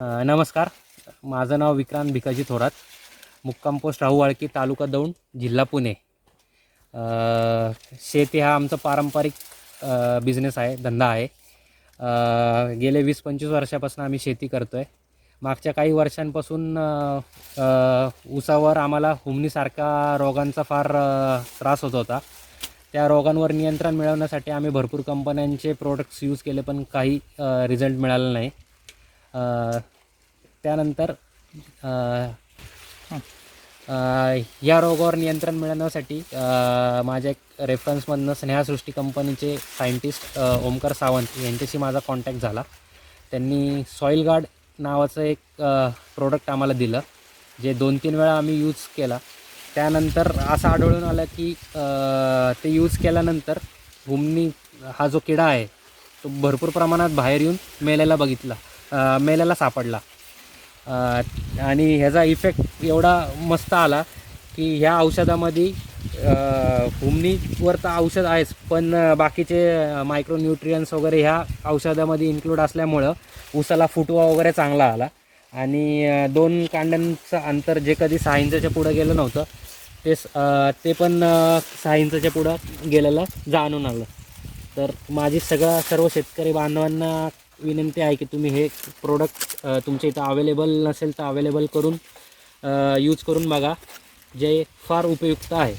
नमस्कार. माझं नाव विक्रांत भिकाजी थोरात, मुक्काम पोस्ट राहुवाळकी, तालुका दौंड, जिल्हा पुणे. शेती हा आमचा पारंपरिक बिझनेस आहे, धंदा आहे. गेले 20-25 वर्षापासून आम्ही शेती करतो आहे. मागच्या काही वर्षांपासून ऊसावर आम्हाला हुमणीसारखा रोगांचा फार त्रास होत होता. त्या रोगांवर नियंत्रण मिळवण्यासाठी आम्ही भरपूर कंपन्यांचे प्रोडक्ट्स यूज केले, पण काही रिझल्ट मिळाला नाही. त्यानंतर या रोगावर नियंत्रण मिळवण्यासाठी माझ्या एक रेफरन्समधनं स्नेहासृष्टी कंपनीचे सायंटिस्ट ओमकार सावंत यांच्याशी माझा कॉन्टॅक्ट झाला. त्यांनी सॉईल गार्ड नावाचं एक प्रोडक्ट आम्हाला दिलं, जे 2-3 वेळा आम्ही यूज केला. त्यानंतर असं आढळून आलं की ते यूज केल्यानंतर हुमणी हा जो किडा आहे तो भरपूर प्रमाणात बाहेर येऊन मेल्याला सापडला. आणि ह्याचा इफेक्ट एवढा मस्त आला की ह्या औषधामध्ये हुमणीवर तर औषध आहेच, पण बाकीचे मायक्रोन्यूट्रियन्स वगैरे ह्या औषधामध्ये इन्क्लूड असल्यामुळं ऊसाला फुटवा वगैरे चांगला आला. आणि 2 कांड्यांचं अंतर जे कधी 6 इंचाच्या पुढं गेलं नव्हतं ते पण 6 इंचाच्या पुढं गेलेलं जाणून आलं. तर माझी सर्व शेतकरी बांधवांना विनंती आहे की तुम्ही हे प्रोडक्ट तुमच्या इथं अवेलेबल नसेल तर अवेलेबल करून यूज करून बघा, जे फार उपयुक्त आहे.